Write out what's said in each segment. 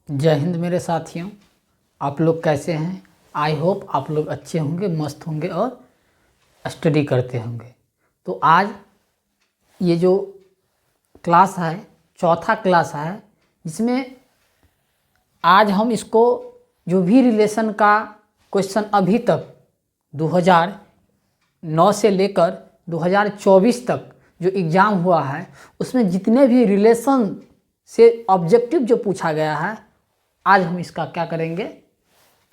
जय हिंद मेरे साथियों, आप लोग कैसे हैं। आई होप आप लोग अच्छे होंगे, मस्त होंगे और स्टडी करते होंगे। तो आज ये जो क्लास है, चौथा क्लास है, जिसमें आज हम इसको जो भी रिलेशन का क्वेश्चन अभी तक 2009 से लेकर 2024 तक जो एग्ज़ाम हुआ है, उसमें जितने भी रिलेशन से ऑब्जेक्टिव जो पूछा गया है, आज हम इसका क्या करेंगे,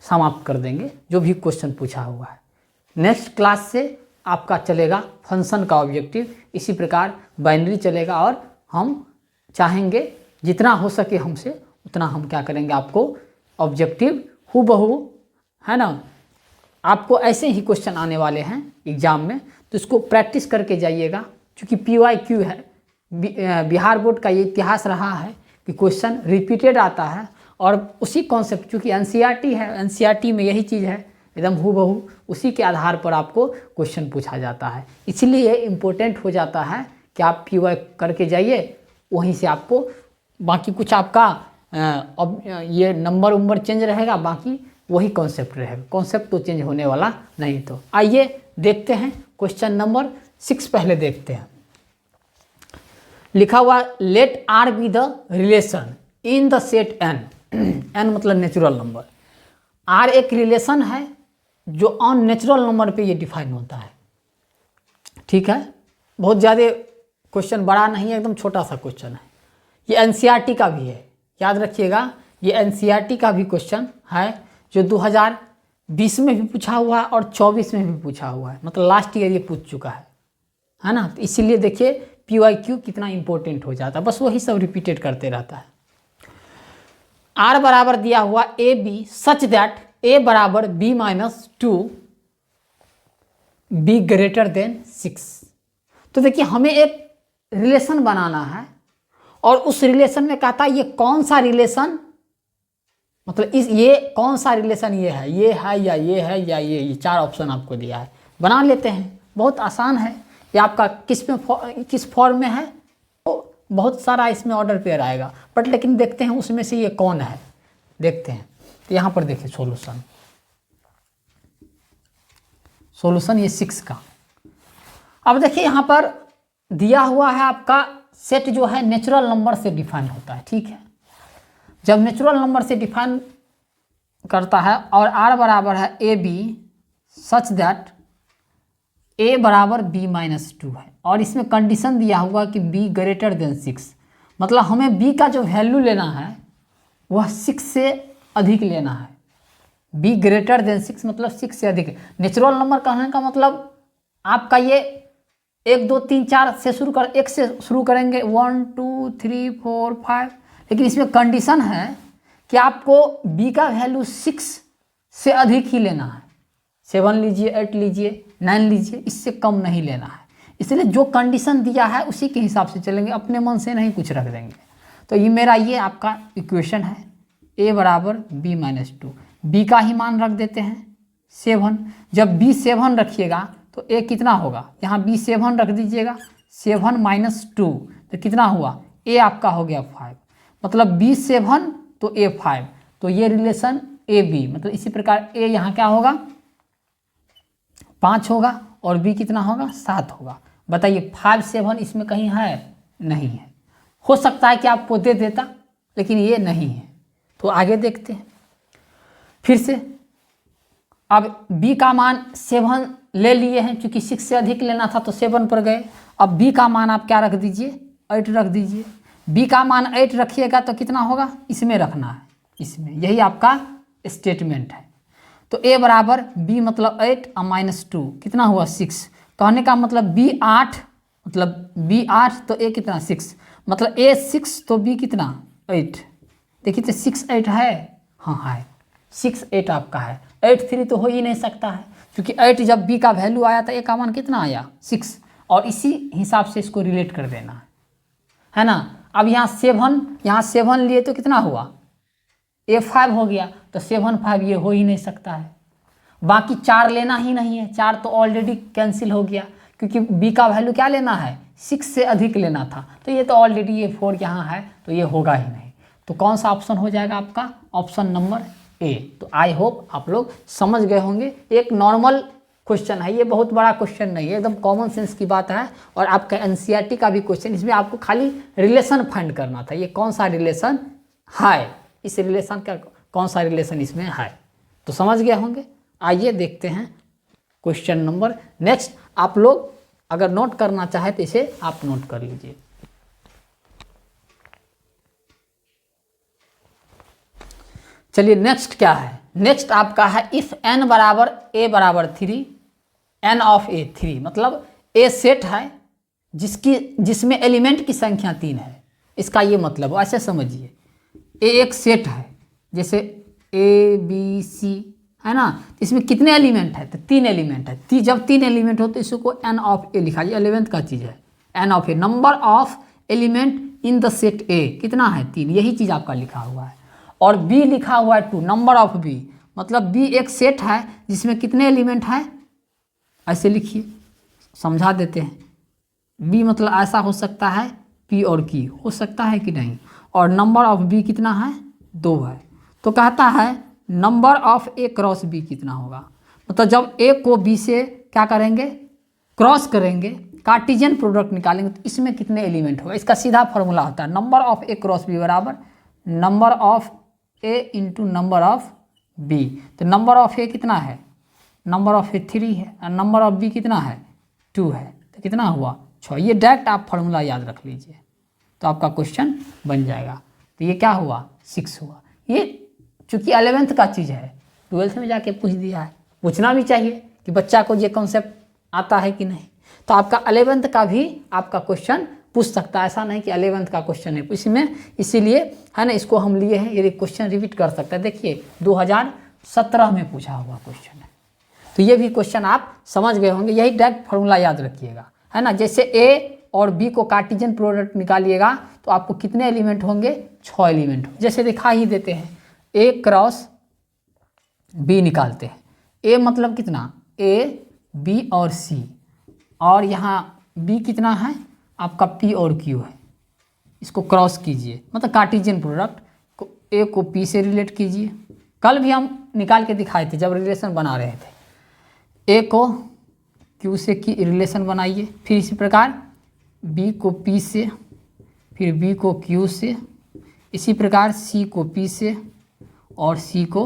समाप्त कर देंगे जो भी क्वेश्चन पूछा हुआ है। नेक्स्ट क्लास से आपका चलेगा फंक्शन का ऑब्जेक्टिव, इसी प्रकार बाइनरी चलेगा और हम चाहेंगे जितना हो सके हमसे उतना हम क्या करेंगे, आपको ऑब्जेक्टिव हूबहू, है ना, आपको ऐसे ही क्वेश्चन आने वाले हैं एग्ज़ाम में, तो इसको प्रैक्टिस करके जाइएगा। क्योंकि PYQ है, बिहार बोर्ड का ये इतिहास रहा है कि क्वेश्चन रिपीटेड आता है और उसी कॉन्सेप्ट, चूँकि NCERT है, NCERT में यही चीज़ है, एकदम हूबहू उसी के आधार पर आपको क्वेश्चन पूछा जाता है। इसलिए ये इम्पोर्टेंट हो जाता है कि आप PY करके जाइए, वहीं से आपको बाकी कुछ आपका अब ये नंबर चेंज रहेगा, बाकी वही कॉन्सेप्ट रहेगा, कॉन्सेप्ट तो चेंज होने वाला नहीं। तो आइए देखते हैं क्वेश्चन नंबर 6 पहले देखते हैं। लिखा हुआ let R be the relation in the set N, N मतलब नेचुरल नंबर। R एक रिलेशन है जो ऑन नेचुरल नंबर पे ये डिफाइन होता है। ठीक है, बहुत ज़्यादा क्वेश्चन बड़ा नहीं है, एकदम छोटा सा क्वेश्चन है। ये NCERT का भी है, याद रखिएगा, ये NCERT का भी क्वेश्चन है जो 2020 में भी पूछा हुआ है और 24 में भी पूछा हुआ है, मतलब लास्ट ईयर ये पूछ चुका है ना। तो इसीलिए देखिए PYQ कितना इंपॉर्टेंट हो जाता है, बस वही सब रिपीटेड करते रहता है। R बराबर दिया हुआ AB सच दैट A बराबर B-2 B ग्रेटर देन 6। तो देखिए हमें एक रिलेशन बनाना है और उस रिलेशन में कहता है ये कौन सा रिलेशन, मतलब ये कौन सा रिलेशन, ये है या ये है या ये चार ऑप्शन आपको दिया है, बना लेते हैं। बहुत आसान है ये, आपका किस फॉर्म में है, तो बहुत सारा इसमें ऑर्डर पेयर आएगा, बट लेकिन देखते हैं उसमें से ये कौन है, देखते हैं। तो यहाँ पर देखिए सॉल्यूशन ये 6 का। अब देखिए यहाँ पर दिया हुआ है आपका सेट जो है नेचुरल नंबर से डिफाइन होता है। ठीक है, जब नेचुरल नंबर से डिफाइन करता है और R बराबर है AB सच दैट A बराबर B-2 है और इसमें कंडीशन दिया हुआ कि B ग्रेटर देन 6, मतलब हमें B का जो वैल्यू लेना है वह 6 से अधिक लेना है। B ग्रेटर देन 6 मतलब 6 से अधिक। नेचुरल नंबर कहने का मतलब आपका ये 1 2 3 4 से शुरू कर, 1 से शुरू करेंगे, 1 2 3 4 5, लेकिन इसमें कंडीशन है कि आपको B का वैल्यू 6 से अधिक ही लेना है। 7 लीजिए, 8 लीजिए, 9 लीजिए, इससे कम नहीं लेना है। इसलिए जो कंडीशन दिया है उसी के हिसाब से चलेंगे, अपने मन से नहीं कुछ रख देंगे। तो ये मेरा ये आपका इक्वेशन है, A बराबर B-2, B का ही मान रख देते हैं 7। जब B 7 रखिएगा तो A कितना होगा, यहाँ B 7 रख दीजिएगा, 7 - 2 तो कितना हुआ, A आपका हो गया 5, मतलब B 7 तो A 5, तो ये रिलेशन AB, मतलब इसी प्रकार A यहाँ क्या होगा 5 होगा और B कितना होगा 7 होगा। बताइए 5 7 इसमें कहीं है, नहीं है। हो सकता है कि आपको दे देता, लेकिन ये नहीं है। तो आगे देखते हैं फिर से। अब B का मान 7 ले लिए हैं, क्योंकि 6 से अधिक लेना था तो 7 पर गए। अब B का मान आप क्या रख दीजिए, 8 रख दीजिए। B का मान 8 रखिएगा तो कितना होगा, इसमें रखना है, इसमें, यही आपका स्टेटमेंट है। तो A बराबर B मतलब 8 और -2 कितना हुआ 6, कहने का मतलब B 8, मतलब B 8 तो A कितना 6, मतलब A 6 तो B कितना 8। देखिए तो 6 8 है, हाँ है, 6 8 आपका है, 8 3 तो हो ही नहीं सकता है, क्योंकि 8 जब B का वैल्यू आया था A का मान कितना आया 6, और इसी हिसाब से इसको रिलेट कर देना है ना। अब यहाँ 7 लिए तो कितना हुआ A 5 हो गया, तो 7 5 ये हो ही नहीं सकता है। बाकी 4 लेना ही नहीं है, 4 तो ऑलरेडी कैंसिल हो गया, क्योंकि B का वैल्यू क्या लेना है 6 से अधिक लेना था, तो ये तो ऑलरेडी ये 4 यहाँ है, तो ये होगा ही नहीं। तो कौन सा ऑप्शन हो जाएगा आपका? Option number A. तो आई होप आप लोग समझ गए होंगे। एक नॉर्मल क्वेश्चन है, ये बहुत बड़ा क्वेश्चन नहीं है, एकदम कॉमन सेंस की बात है। और आपका एनसीईआरटी का भी क्वेश्चन, इसमें आपको खाली रिलेशन फाइंड करना था, ये कौन सा रिलेशन है, इस रिलेशन का कौन सा रिलेशन इसमें है। तो समझ गए होंगे। आइए देखते हैं क्वेश्चन नंबर नेक्स्ट। आप लोग अगर नोट करना चाहे तो इसे आप नोट कर लीजिए। चलिए नेक्स्ट क्या है? नेक्स्ट आपका है इफ n बराबर a बराबर 3, n ऑफ a 3, मतलब a सेट है जिसमें एलिमेंट की संख्या 3 है। इसका ये मतलब ऐसे समझिए, a एक सेट है, जैसे a b c है ना, इसमें कितने एलिमेंट है? तो 3 एलिमेंट है। जब 3 एलिमेंट हो तो इसको n ऑफ a लिखा, ये 11th का चीज़ है। n of a, number of element in the set a कितना है? 3, यही चीज़ आपका लिखा हुआ है। और b लिखा हुआ है 2, नंबर ऑफ b, मतलब b एक सेट है जिसमें कितने एलिमेंट है? ऐसे लिखिए, समझा देते हैं। b मतलब ऐसा हो सकता है p और q, हो सकता है कि नहीं। और नंबर ऑफ b कितना है? 2 है। तो कहता है number of a cross b कितना होगा? मतलब जब a को b से क्या करेंगे? क्रॉस करेंगे, कार्टिजियन प्रोडक्ट निकालेंगे, तो इसमें कितने एलिमेंट होगा? इसका सीधा फॉर्मूला होता है number of a cross b बराबर number of a into number of b। तो नंबर ऑफ a कितना है? नंबर ऑफ a 3 है, और नंबर ऑफ b कितना है? 2 है। तो कितना हुआ? 6। ये डायरेक्ट आप फॉर्मूला याद रख लीजिए, तो आपका क्वेश्चन बन जाएगा। तो ये क्या हुआ? 6 हुआ। ये चूँकि 11th का चीज़ है, 12th में जाके पूछ दिया है, पूछना भी चाहिए कि बच्चा को ये कॉन्सेप्ट आता है कि नहीं। तो आपका 11th का भी आपका क्वेश्चन पूछ सकता है, ऐसा नहीं कि 11th का क्वेश्चन है इसमें, इसीलिए है ना इसको हम लिए हैं। ये क्वेश्चन रिपीट कर सकता है। देखिए 2017 में पूछा हुआ क्वेश्चन है, तो ये भी क्वेश्चन आप समझ गए होंगे। यही डायरेक्ट फॉर्मूला याद रखिएगा, है ना। जैसे a और b को कार्टिजियन प्रोडक्ट निकालिएगा तो आपको कितने एलिमेंट होंगे? 6 एलिमेंट होंगे। जैसे दिखा ही देते हैं, a क्रॉस b निकालते हैं। a मतलब कितना? a b और c, और यहाँ b कितना है आपका? p और q है। इसको क्रॉस कीजिए, मतलब कार्टिजियन प्रोडक्ट को a को p से रिलेट कीजिए। कल भी हम निकाल के दिखाए थे जब रिलेशन बना रहे थे। a को q से की रिलेशन बनाइए, फिर इसी प्रकार b को p से, फिर b को q से, इसी प्रकार c को p से और c को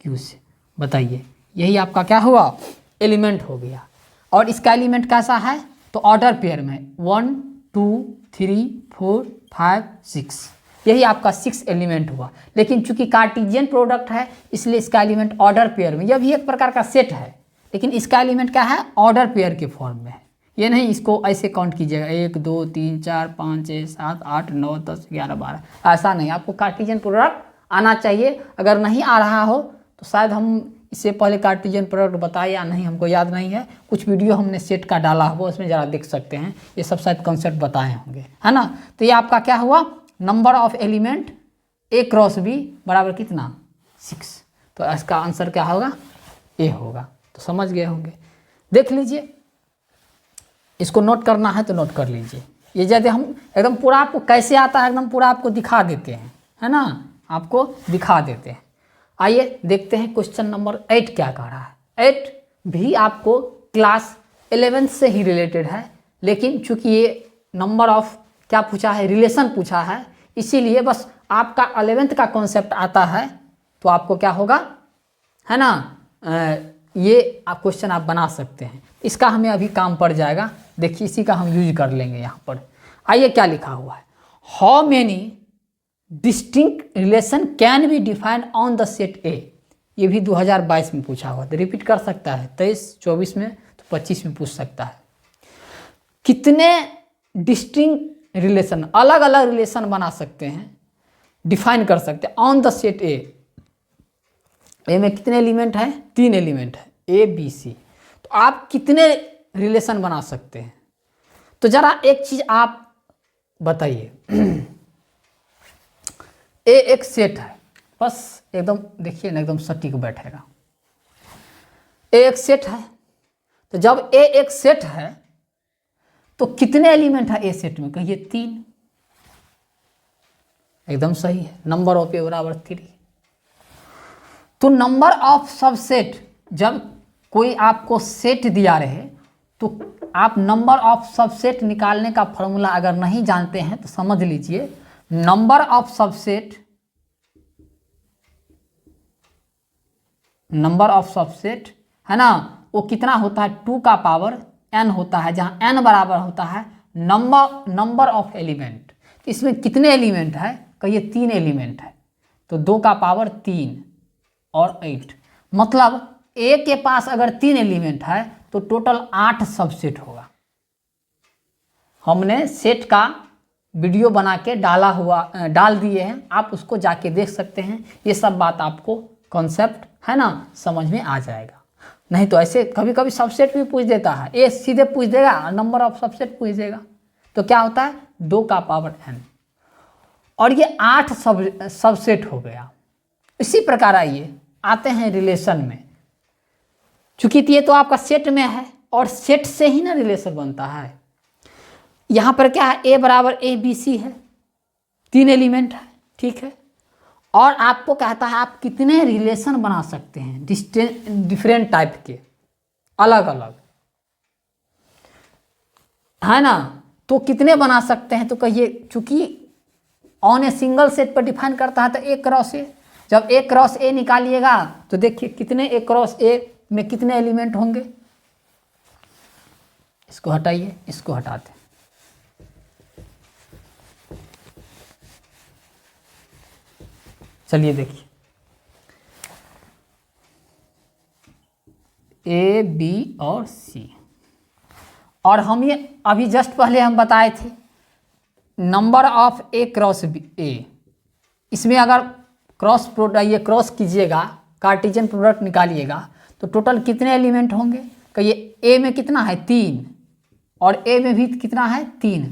q से। बताइए, यही आपका क्या हुआ? एलिमेंट हो गया। और इसका एलिमेंट कैसा है? तो ऑर्डर पेयर में 1 2 3 4 5 6, यही आपका 6 एलिमेंट हुआ। लेकिन चूंकि कार्टिजियन प्रोडक्ट है इसलिए इसका एलिमेंट ऑर्डर पेयर में, यह भी एक प्रकार का सेट है, लेकिन इसका एलिमेंट क्या है? ऑर्डर पेयर के फॉर्म में है। ये नहीं इसको ऐसे काउंट कीजिएगा 1 2 3 4 5 6 7 8 9 10 11 12, ऐसा नहीं। आपको कार्टिजियन प्रोडक्ट आना चाहिए। अगर नहीं आ रहा हो तो शायद हम इससे पहले कार्टिजियन प्रोडक्ट बताए या नहीं, हमको याद नहीं है। कुछ वीडियो हमने सेट का डाला हुआ, उसमें ज़रा देख सकते हैं, ये सब शायद कॉन्सेप्ट बताए होंगे, है ना। तो ये आपका क्या हुआ? Number of element a cross b बराबर कितना? 6। तो इसका आंसर क्या होगा? a होगा। तो समझ गए होंगे। देख लीजिए, इसको नोट करना है तो नोट कर लीजिए। ये जैसे हम एकदम पूरा आपको कैसे आता है एकदम पूरा आपको दिखा देते हैं, है ना, आपको दिखा देते हैं। आइए देखते हैं क्वेश्चन नंबर 8 क्या कह रहा है। 8 भी आपको क्लास 11 से ही रिलेटेड है, लेकिन चूंकि ये नंबर ऑफ क्या पूछा है? रिलेशन पूछा है, इसीलिए बस आपका 11th का कॉन्सेप्ट आता है तो आपको क्या होगा, है ना, ये आप क्वेश्चन आप बना सकते हैं। इसका हमें अभी काम पड़ जाएगा, देखिए इसी का हम यूज कर लेंगे यहाँ पर। आइए क्या लिखा हुआ है? How many distinct relation can be defined on the set ए। ये भी 2022 में पूछा हुआ था, रिपीट कर सकता है 23 24 में, तो 25 में पूछ सकता है। कितने डिस्टिंक्ट रिलेशन, अलग अलग रिलेशन बना सकते हैं, डिफाइन कर सकते हैं ऑन द सेट ए। ए में कितने एलिमेंट है? 3 एलिमेंट है, ए बी सी। तो आप कितने रिलेशन बना सकते हैं? तो जरा एक चीज आप बताइए। ए एक सेट है, बस एकदम देखिए ना, एकदम सटीक बैठेगा। ए एक सेट है, तो जब ए एक सेट है तो कितने एलिमेंट है ए सेट में? कहिए 3। एकदम सही है, नंबर ऑफ ए बराबर 3। तो नंबर ऑफ सबसेट, जब कोई आपको सेट दिया रहे तो आप नंबर ऑफ सबसेट निकालने का फॉर्मूला अगर नहीं जानते हैं तो समझ लीजिए, number of subset, number of subset है ना, वो कितना होता है, 2 का पावर n होता है, जहां n बराबर होता है नंबर ऑफ एलिमेंट। इसमें कितने एलिमेंट है, कहिए 3 एलिमेंट है, तो 2 का पावर 3 और 8, मतलब ए के पास अगर 3 एलिमेंट है तो टोटल 8 सबसेट होगा। हमने सेट का वीडियो बना के डाल दिए हैं, आप उसको जाके देख सकते हैं। ये सब बात आपको कॉन्सेप्ट है ना समझ में आ जाएगा। नहीं तो ऐसे कभी कभी सबसेट भी पूछ देता है, ए सीधे पूछ देगा, नंबर ऑफ सबसेट पूछ देगा, तो क्या होता है 2 का पावर n, और ये 8 सबसेट हो गया। इसी प्रकार आइए आते हैं रिलेशन में, चूंकि ये तो आपका सेट में है और सेट से ही ना रिलेशन बनता है। यहाँ पर क्या है, ए बराबर ए बी सी है, 3 एलिमेंट है, ठीक है, और आपको कहता है आप कितने रिलेशन बना सकते हैं डिफरेंट टाइप के, अलग अलग, है ना, तो कितने बना सकते हैं, तो कहिए चूंकि ऑन ए सिंगल सेट पर डिफाइन करता है तो ए क्रॉस ए, जब ए क्रॉस ए निकालिएगा तो देखिए कितने ए क्रॉस ए में कितने एलिमेंट होंगे। इसको हटाइए, इसको हटाते, चलिए देखिए, ए बी और सी, और हम ये अभी जस्ट पहले हम बताए थे नंबर ऑफ ए क्रॉस ए, इसमें अगर क्रॉस प्रोडक्ट ये क्रॉस कीजिएगा, कार्टेशियन प्रोडक्ट निकालिएगा तो टोटल कितने एलिमेंट होंगे, कहिए ए में कितना है 3 और ए में भी कितना है 3,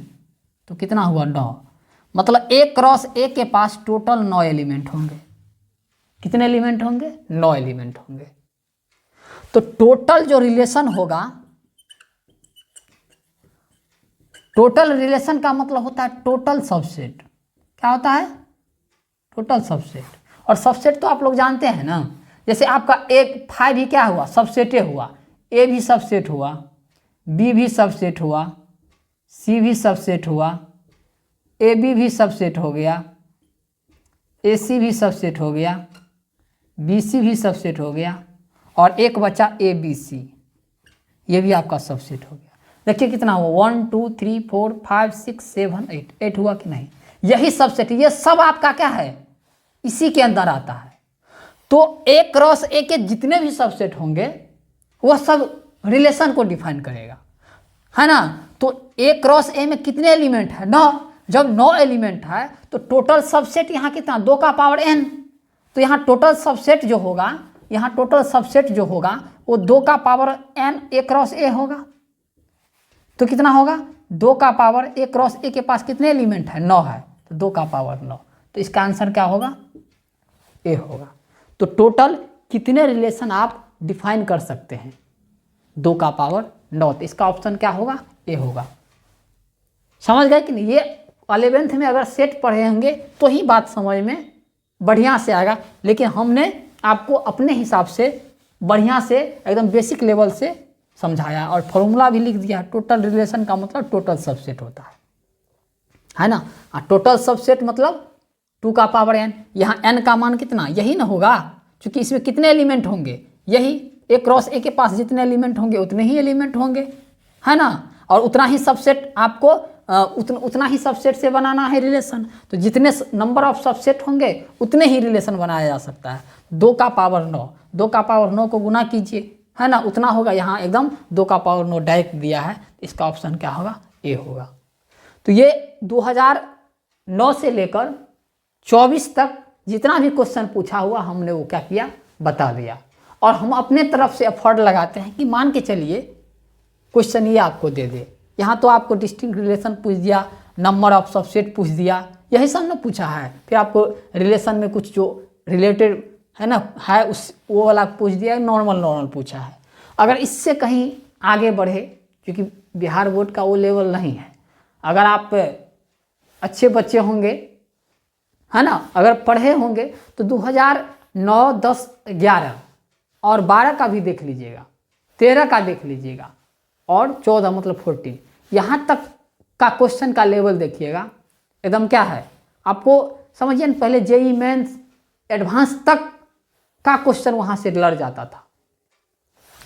तो कितना हुआ 9, मतलब ए क्रॉस ए के पास टोटल 9 एलिमेंट होंगे। कितने एलिमेंट होंगे, 9 एलिमेंट होंगे। तो टोटल जो रिलेशन होगा, टोटल रिलेशन का मतलब होता है टोटल सबसेट। क्या होता है, टोटल सबसेट। और सबसेट तो आप लोग जानते हैं ना, जैसे आपका एक 5 भी क्या हुआ, सबसेटे हुआ, ए भी सबसेट हुआ, बी भी सबसेट हुआ, सी भी सबसेट हुआ, ए बी भी सबसेट हो गया, ए सी भी सबसेट हो गया, बी सी भी सबसेट हो गया, और एक बचा ए बी सी, ये भी आपका सबसेट हो गया। देखिए कितना हुआ, 1 2 3 4 5 6 7 8 हुआ कि नहीं, यही सबसेट, ये सब आपका क्या है, इसी के अंदर आता है। तो ए क्रॉस ए के जितने भी सबसेट होंगे वह सब रिलेशन को डिफाइन करेगा, है ना। तो ए क्रॉस ए में कितने एलिमेंट है, 9, जब 9 एलिमेंट है तो टोटल सबसेट यहाँ कितना, 2 का पावर n, तो यहाँ टोटल सबसेट जो होगा, यहाँ टोटल सबसेट जो होगा वो 2 का पावर n ए क्रॉस ए होगा। तो कितना होगा, 2 का पावर ए क्रॉस ए के पास कितने एलिमेंट है, 9 है, तो 2 का पावर 9, तो इसका आंसर क्या होगा, ए होगा। तो टोटल कितने रिलेशन आप डिफाइन कर सकते हैं, 2 का पावर 9, तो इसका ऑप्शन क्या होगा, ए होगा। समझ गए कि नहीं, ये 11th में अगर सेट पढ़े होंगे तो ही बात समझ में बढ़िया से आएगा, लेकिन हमने आपको अपने हिसाब से बढ़िया से एकदम बेसिक लेवल से समझाया और फॉर्मूला भी लिख दिया। टोटल रिलेशन का मतलब टोटल सबसेट होता है ना। टोटल सबसेट मतलब 2 का पावर n, यहाँ n का मान कितना, यही ना होगा, क्योंकि इसमें कितने एलिमेंट होंगे, यही ए क्रॉस ए के पास जितने एलिमेंट होंगे उतने ही एलिमेंट होंगे, है ना, और उतना ही सबसेट आपको उतना ही सबसेट से बनाना है रिलेशन। तो जितने नंबर ऑफ सबसेट होंगे उतने ही रिलेशन बनाया जा सकता है। 2 का पावर 9, 2 का पावर 9 को गुना कीजिए, है ना, उतना होगा। यहाँ एकदम 2 का पावर 9 डायरेक्ट दिया है, इसका ऑप्शन क्या होगा, ए होगा। तो ये 2009 से लेकर 24 तक जितना भी क्वेश्चन पूछा हुआ हमने वो क्या किया, बता दिया। और हम अपने तरफ से एफर्ट लगाते हैं कि मान के चलिए क्वेश्चन ये आपको दे दे, यहाँ तो आपको डिस्टिंक्ट रिलेशन पूछ दिया, नंबर ऑफ सबसेट पूछ दिया, यही सब ना पूछा है। फिर आपको रिलेशन में कुछ जो रिलेटेड है ना है उस वो वाला पूछ दिया, नॉर्मल पूछा है। अगर इससे कहीं आगे बढ़े, क्योंकि बिहार बोर्ड का वो लेवल नहीं है, अगर आप अच्छे बच्चे होंगे, है ना। अगर पढ़े होंगे तो 2009, 10, 11 और 12 का भी देख लीजिएगा, 13 का देख लीजिएगा और 14 मतलब 14, यहाँ तक का क्वेश्चन का लेवल देखिएगा एकदम क्या है। आपको समझिए ना, पहले जेई मेंस एडवांस तक का क्वेश्चन वहाँ से लड़ जाता था,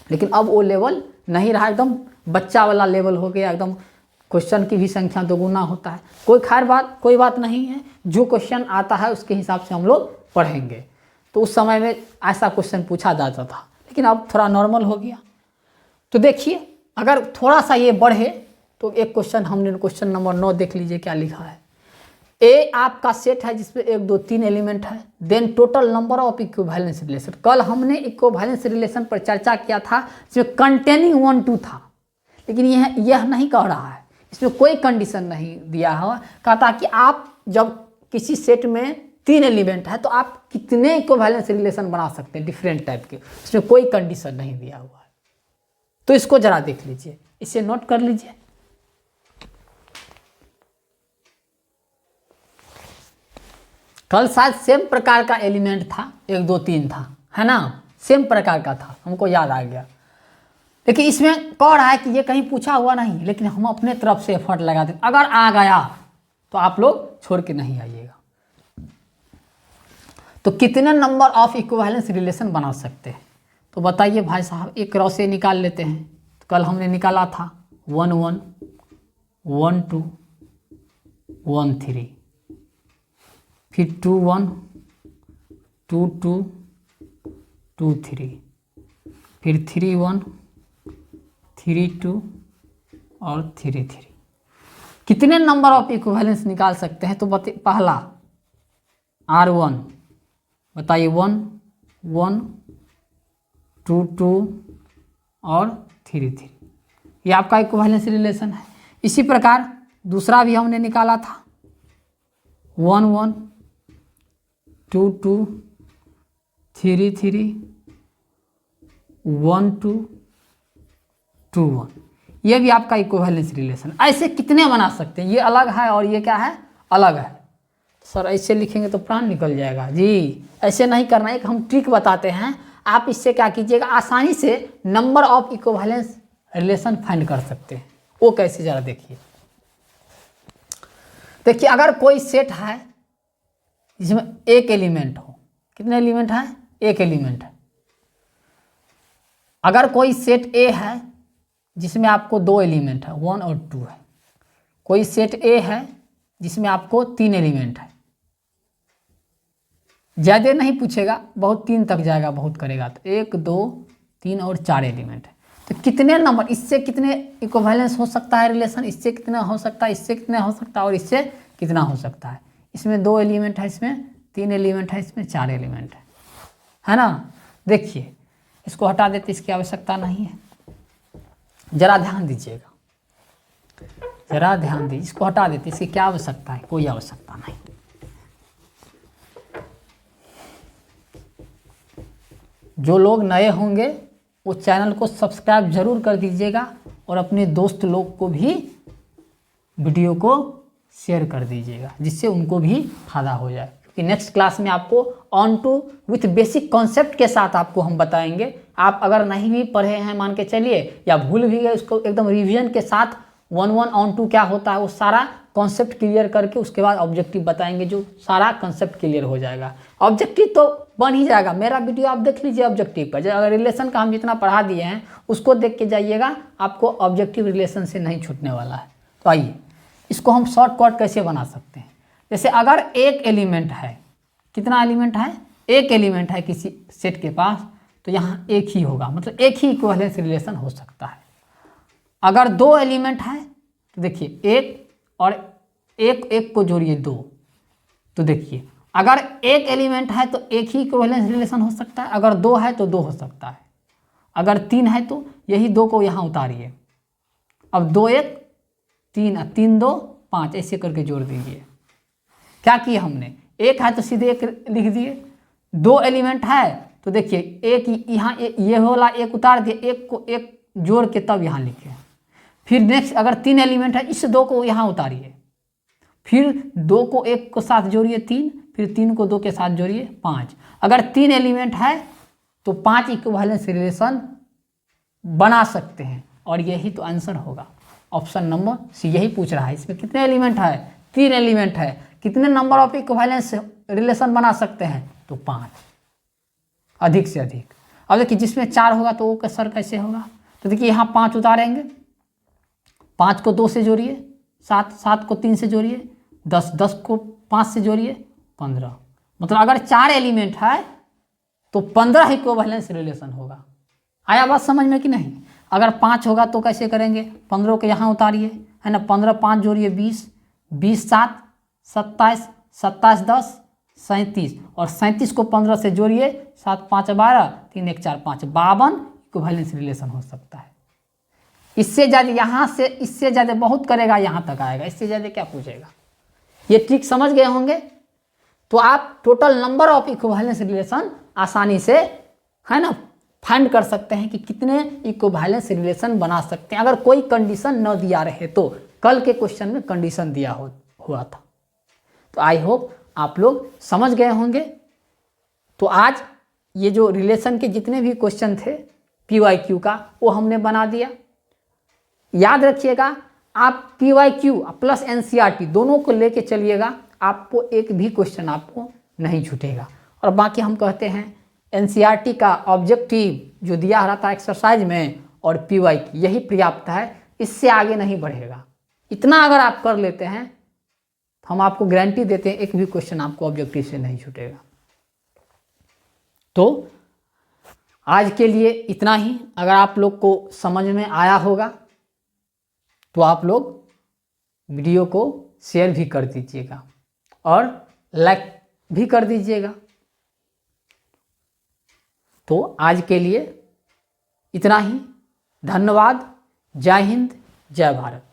लेकिन अब वो लेवल नहीं रहा, एकदम बच्चा वाला लेवल हो गया, एकदम क्वेश्चन की भी संख्या दोगुना होता है। कोई बात नहीं है, जो क्वेश्चन आता है उसके हिसाब से हम लोग पढ़ेंगे। तो उस समय में ऐसा क्वेश्चन पूछा जाता था, लेकिन अब थोड़ा नॉर्मल हो गया। तो देखिए, अगर थोड़ा सा ये बढ़े तो एक क्वेश्चन हमने क्वेश्चन नंबर 9 देख लीजिए क्या लिखा है। ए आपका सेट है जिसमें 1, 2, 3 एलिमेंट है, then total number of equivalence relation. कल हमने इक्विवेलेंस रिलेशन पर चर्चा किया था जिसमें कंटेनिंग 1, 2 था, लेकिन यह नहीं कह रहा है, इसमें कोई कंडीशन नहीं दिया हुआ। कहता कि आप जब किसी सेट में 3 एलिमेंट है तो आप कितने इक्विवेलेंस रिलेशन बना सकते हैं डिफरेंट टाइप के, इसमें कोई कंडीशन नहीं दिया हुआ है। तो इसको जरा देख लीजिए, इसे नोट कर लीजिए। कल शायद सेम प्रकार का एलिमेंट था, 1, 2, 3 था, है ना, सेम प्रकार का था, हमको याद आ गया। लेकिन इसमें कह रहा है कि ये कहीं पूछा हुआ नहीं, लेकिन हम अपने तरफ से एफर्ट लगा दें। अगर आ गया तो आप लोग छोड़ के नहीं आइएगा। तो कितने नंबर ऑफ इक्विवेलेंस रिलेशन बना सकते हैं? तो बताइए भाई साहब, एक क्रॉस से निकाल लेते हैं। तो कल हमने निकाला था 1, 1, 1, 2, 1, 3, फिर 2, 1, 2, 2, 2, 3, फिर 3, 1, 3, 2 और 3, 3। कितने नंबर ऑफ इक्विवेलेंस निकाल सकते हैं? तो पहला R1 बताइए, 1, 1, 2, 2 और 3, 3, ये आपका इक्विवेलेंस रिलेशन है। इसी प्रकार दूसरा भी हमने निकाला था 1, 1, 2, 2, 3, 3, 1, 2, 2, 1, ये भी आपका इक्विवेलेंस रिलेशन। ऐसे कितने बना सकते हैं? ये अलग है और ये क्या है, अलग है। सर ऐसे लिखेंगे तो प्राण निकल जाएगा जी, ऐसे नहीं करना। एक हम ट्रिक बताते हैं, आप इससे क्या कीजिएगा, आसानी से number of equivalence relation find कर सकते हैं। वो कैसे, जरा देखिए। देखिए, अगर कोई सेट है जिसमें एक एलिमेंट हो, कितने एलिमेंट है? एक एलिमेंट है। अगर कोई सेट ए है जिसमें आपको 2 एलिमेंट है, 1 और 2 है, कोई सेट ए है जिसमें आपको 3 एलिमेंट है, ज़्यादा नहीं पूछेगा, बहुत 3 तक जाएगा, बहुत करेगा तो 1, 2, 3 और 4 एलिमेंट है। तो कितने नंबर, इससे कितने इक्विवेलेंस हो सकता है रिलेशन, इससे कितना हो सकता है, इससे कितना हो सकता है और इससे कितना हो सकता है। इसमें 2 एलिमेंट है, इसमें 3 एलिमेंट है, इसमें 4 एलिमेंट है ना। देखिए, इसको हटा देते, इसकी आवश्यकता नहीं है। जरा ध्यान दीजिएगा, जरा ध्यान दीजिए, इसको हटा देते, इसकी क्या आवश्यकता है, कोई आवश्यकता नहीं। जो लोग नए होंगे वो चैनल को सब्सक्राइब जरूर कर दीजिएगा और अपने दोस्त लोग को भी वीडियो को शेयर कर दीजिएगा, जिससे उनको भी फायदा हो जाए। क्योंकि नेक्स्ट क्लास में आपको on to with basic concept के साथ आपको हम बताएंगे। आप अगर नहीं भी पढ़े हैं मान के चलिए, या भूल भी गए, उसको एकदम रिवीजन के साथ 1, 1 ऑन टू क्या होता है वो सारा कॉन्सेप्ट क्लियर करके उसके बाद ऑब्जेक्टिव बताएंगे, जो सारा कॉन्सेप्ट क्लियर हो जाएगा। ऑब्जेक्टिव तो बन ही जाएगा। मेरा वीडियो आप देख लीजिए ऑब्जेक्टिव पर, अगर रिलेशन का हम जितना पढ़ा दिए हैं उसको देख के जाइएगा, आपको ऑब्जेक्टिव रिलेशन से नहीं छूटने वाला है। तो आइए, इसको हम शॉर्टकट कैसे बना सकते हैं। जैसे अगर एक एलिमेंट है, कितना एलिमेंट है, एक एलिमेंट है किसी सेट के पास, तो यहाँ एक ही होगा, मतलब एक ही इक्विवेलेंस रिलेशन हो सकता है। अगर 2 एलिमेंट है तो देखिए, एक और एक को जोड़िए 2, तो देखिए अगर एक एलिमेंट है तो एक ही इक्विवेलेंस रिलेशन हो सकता है, अगर 2 है तो 2 हो सकता है, अगर 3 है तो यही 2 को यहाँ उतारिए। अब 2, 1, 3, 3, 2, 5 ऐसे करके जोड़ दीजिए। क्या किया हमने, एक है तो सीधे एक लिख दिए, 2 एलिमेंट है तो देखिए एक यहाँ ये वाला एक उतार दिए, एक को एक जोड़ के तब यहाँ लिखे। फिर नेक्स्ट अगर 3 एलिमेंट है, इस 2 को यहाँ उतारिए, फिर 2 को 1 के साथ जोड़िए 3, फिर 3 को 2 के साथ जोड़िए 5। अगर 3 एलिमेंट है तो 5 इक्विवेलेंस रिलेशन बना सकते हैं, और यही तो आंसर होगा। ऑप्शन नंबर सी यही पूछ रहा है। इसमें कितने एलिमेंट है? 3 एलिमेंट है। कितने नंबर ऑफ इक्विवेलेंस रिलेशन बना सकते हैं? तो 5, अधिक से अधिक। अब देखिए जिसमें 4 होगा तो वो का सर कैसे होगा? तो देखिए यहाँ 5 उतारेंगे, 5 को 2 से जोड़िए 7, 7 को 3 से जोड़िए 10, 10 को 5 से जोड़िए 15। मतलब अगर 4 एलिमेंट है तो 15 इक्विवेलेंस रिलेशन होगा। आया बात समझ में कि नहीं? अगर 5 होगा तो कैसे करेंगे? 15 को यहाँ उतारिए, है ना, 15 5 जोड़िए 20, 20 7 27, 27 10 37, और 37 को 15 से जोड़िए 7 5 12, 3 1 4 5, 52 इक्विवेलेंस रिलेशन हो सकता है। इससे ज़्यादा यहाँ से, इससे ज़्यादा बहुत करेगा, यहाँ तक आएगा, इससे ज़्यादा क्या पूछेगा? ये ट्रिक समझ गए होंगे। तो आप total number of equivalence relation आसानी से, है ना, फाइंड कर सकते हैं कि कितने इक्विवेलेंस रिलेशन बना सकते हैं, अगर कोई कंडीशन न दिया रहे तो। कल के क्वेश्चन में कंडीशन दिया हुआ था। तो आई होप आप लोग समझ गए होंगे। तो आज ये जो रिलेशन के जितने भी क्वेश्चन थे PYQ का, वो हमने बना दिया। याद रखिएगा, आप PYQ प्लस NCERT दोनों को लेके चलिएगा, आपको एक भी क्वेश्चन आपको नहीं छूटेगा। और बाकी हम कहते हैं NCERT का ऑब्जेक्टिव जो दिया रहता है एक्सरसाइज में और PYQ यही पर्याप्त है, इससे आगे नहीं बढ़ेगा। इतना अगर आप कर लेते हैं तो हम आपको गारंटी देते हैं एक भी क्वेश्चन आपको ऑब्जेक्टिव से नहीं छूटेगा। तो आज के लिए इतना ही। अगर आप लोग को समझ में आया होगा तो आप लोग वीडियो को शेयर भी कर दीजिएगा और लाइक भी कर दीजिएगा। तो आज के लिए इतना ही। धन्यवाद। जय हिंद, जय भारत।